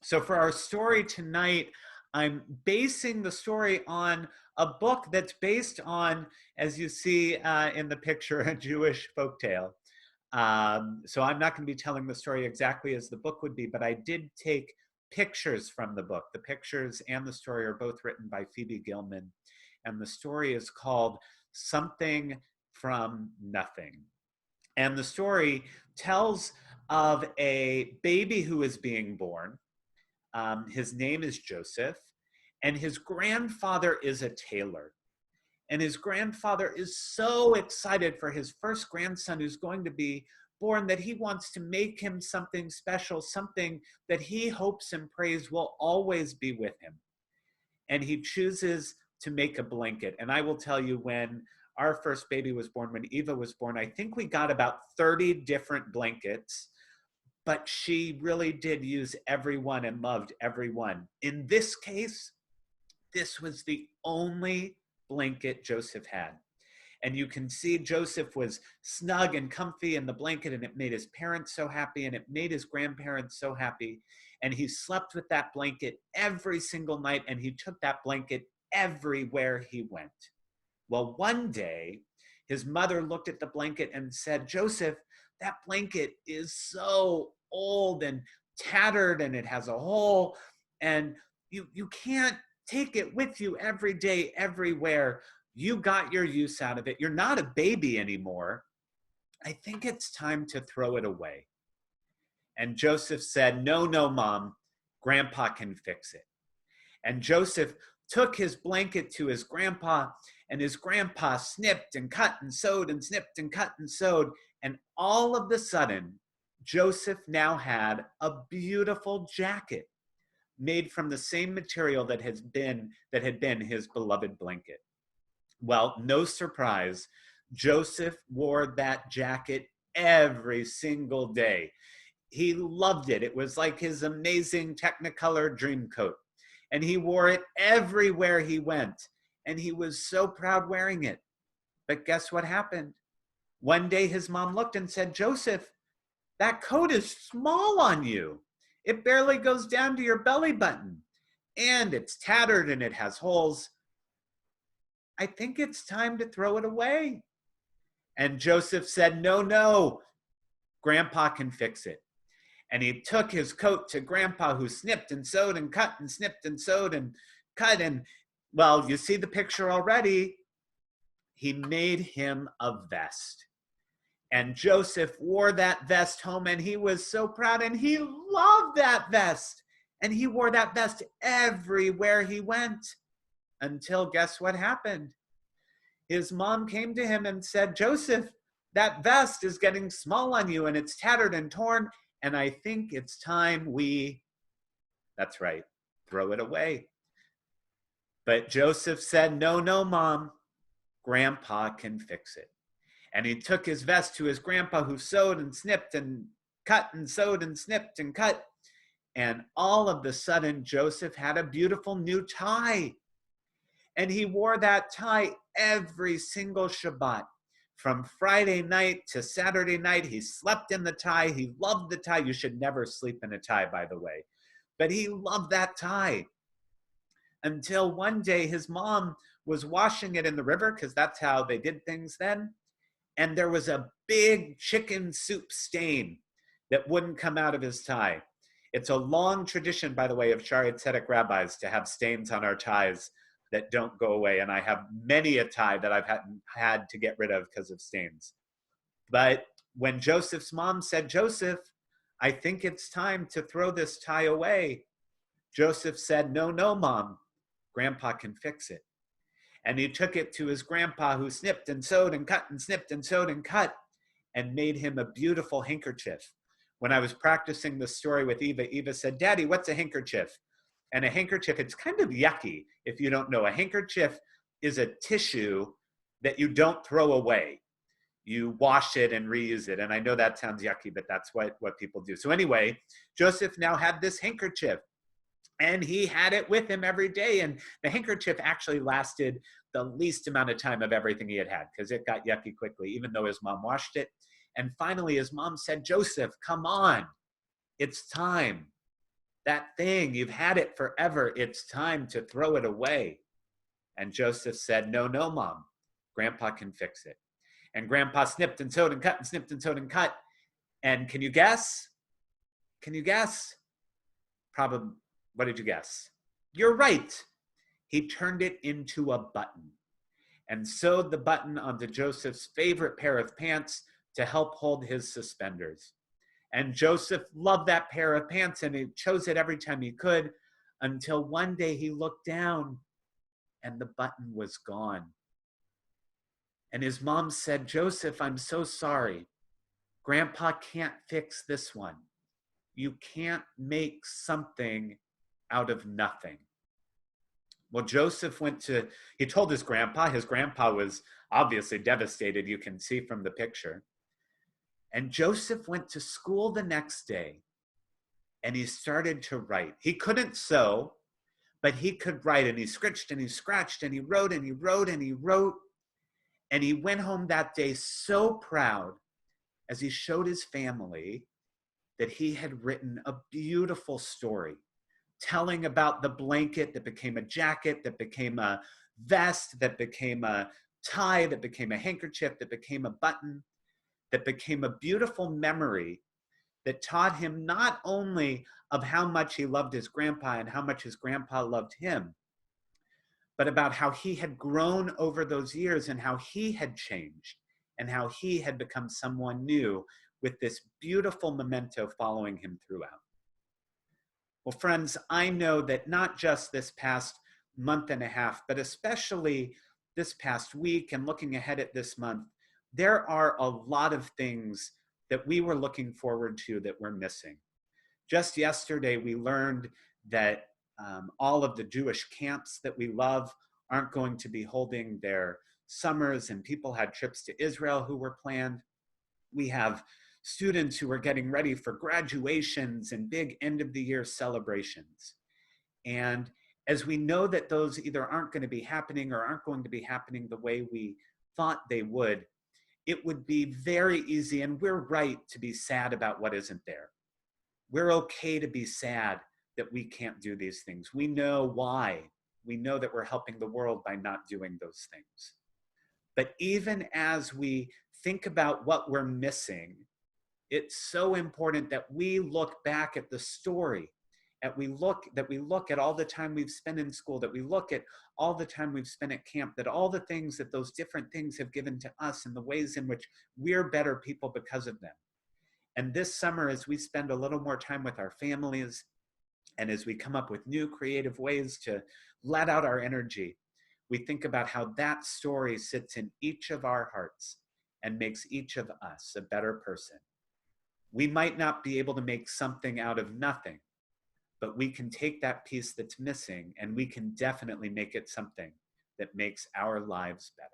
So for our story tonight, I'm basing the story on a book that's based on, as you see in the picture, a Jewish folktale. So I'm not going to be telling the story exactly as the book would be, but I did take pictures from the book. The pictures and the story are both written by Phoebe Gilman, and the story is called Something from Nothing. And the story tells of a baby who is being born. His name is Joseph, and his grandfather is a tailor. And his grandfather is so excited for his first grandson who's going to be born that he wants to make him something special, something that he hopes and prays will always be with him. And he chooses to make a blanket. And I will tell you, when our first baby was born, when Eva was born, I think we got about 30 different blankets, but she really did use every one and loved every one. In this case, this was the only blanket Joseph had. And you can see Joseph was snug and comfy in the blanket, and it made his parents so happy, and it made his grandparents so happy. And he slept with that blanket every single night, and he took that blanket everywhere he went. Well, one day, his mother looked at the blanket and said, "Joseph, that blanket is so old and tattered, and it has a hole, and you can't take it with you every day, everywhere. You got your use out of it. You're not a baby anymore. I think it's time to throw it away." And Joseph said, "No, no, Mom, Grandpa can fix it." And Joseph took his blanket to his grandpa, and his grandpa snipped and cut and sewed and snipped and cut and sewed. And all of a sudden, Joseph now had a beautiful jacket made from the same material that had been his beloved blanket. Well, no surprise, Joseph wore that jacket every single day. He loved it. It was like his amazing Technicolor dream coat. And he wore it everywhere he went. And he was so proud wearing it. But guess what happened? One day his mom looked and said, "Joseph, that coat is small on you. It barely goes down to your belly button. And it's tattered and it has holes. I think it's time to throw it away." And Joseph said, "No, no, Grandpa can fix it." And he took his coat to Grandpa, who snipped and sewed and cut and snipped and sewed and cut. And, well, you see the picture already. He made him a vest. And Joseph wore that vest home, and he was so proud, and he loved that vest. And he wore that vest everywhere he went, until guess what happened? His mom came to him and said, "Joseph, that vest is getting small on you, and it's tattered and torn, and I think it's time that's right, throw it away." But Joseph said, "No, no, Mom, Grandpa can fix it." And he took his vest to his grandpa, who sewed and snipped and cut and sewed and snipped and cut. And all of a sudden, Joseph had a beautiful new tie. And he wore that tie every single Shabbat. From Friday night to Saturday night, he slept in the tie. He loved the tie. You should never sleep in a tie, by the way. But he loved that tie. Until one day, his mom was washing it in the river, because that's how they did things then. And there was a big chicken soup stain that wouldn't come out of his tie. It's a long tradition, by the way, of Schaarai Zedek rabbis to have stains on our ties that don't go away. And I have many a tie that I've had to get rid of because of stains. But when Joseph's mom said, "Joseph, I think it's time to throw this tie away," Joseph said, "No, no, Mom, Grandpa can fix it." And he took it to his grandpa, who snipped and sewed and cut and snipped and sewed and cut, and made him a beautiful handkerchief. When I was practicing the story with Eva, Eva said, "Daddy, what's a handkerchief?" And a handkerchief, it's kind of yucky if you don't know. A handkerchief is a tissue that you don't throw away. You wash it and reuse it. And I know that sounds yucky, but that's what people do. So anyway, Joseph now had this handkerchief. And he had it with him every day. And the handkerchief actually lasted the least amount of time of everything he had, because it got yucky quickly, even though his mom washed it. And finally, his mom said, "Joseph, come on. It's time. that thing, you've had it forever. It's time to throw it away. And Joseph said, no, no, Mom. Grandpa can fix it. And Grandpa snipped and sewed and cut and snipped and sewed and cut. And can you guess? Can you guess? Probably, what did you guess? You're right. He turned it into a button and sewed the button onto Joseph's favorite pair of pants to help hold his suspenders. And Joseph loved that pair of pants, and he chose it every time he could, until one day he looked down and the button was gone. And his mom said, Joseph, I'm so sorry. Grandpa can't fix this one. You can't make something out of nothing. Well, Joseph he told his grandpa. His grandpa was obviously devastated, you can see from the picture. And Joseph went to school the next day and he started to write. He couldn't sew, but he could write, and he scratched and he scratched and he wrote and he wrote and he wrote. And he went home that day so proud as he showed his family that he had written a beautiful story telling about the blanket that became a jacket, that became a vest, that became a tie, that became a handkerchief, that became a button, that became a beautiful memory that taught him not only of how much he loved his grandpa and how much his grandpa loved him, but about how he had grown over those years and how he had changed and how he had become someone new, with this beautiful memento following him throughout. Well, friends, I know that not just this past month and a half, but especially this past week and looking ahead at this month, there are a lot of things that we were looking forward to that we're missing. Just yesterday, we learned that all of the Jewish camps that we love aren't going to be holding their summers, and people had trips to Israel who were planned. We have students who are getting ready for graduations and big end of the year celebrations. And as we know that those either aren't going to be happening or aren't going to be happening the way we thought they would, it would be very easy, and we're right, to be sad about what isn't there. We're okay to be sad that we can't do these things. We know why. We know that we're helping the world by not doing those things. But even as we think about what we're missing, it's so important that we look back at the story, that we look at all the time we've spent in school, that we look at all the time we've spent at camp, that all the things that those different things have given to us and the ways in which we're better people because of them. And this summer, as we spend a little more time with our families, and as we come up with new creative ways to let out our energy, we think about how that story sits in each of our hearts and makes each of us a better person. We might not be able to make something out of nothing, but we can take that piece that's missing and we can definitely make it something that makes our lives better.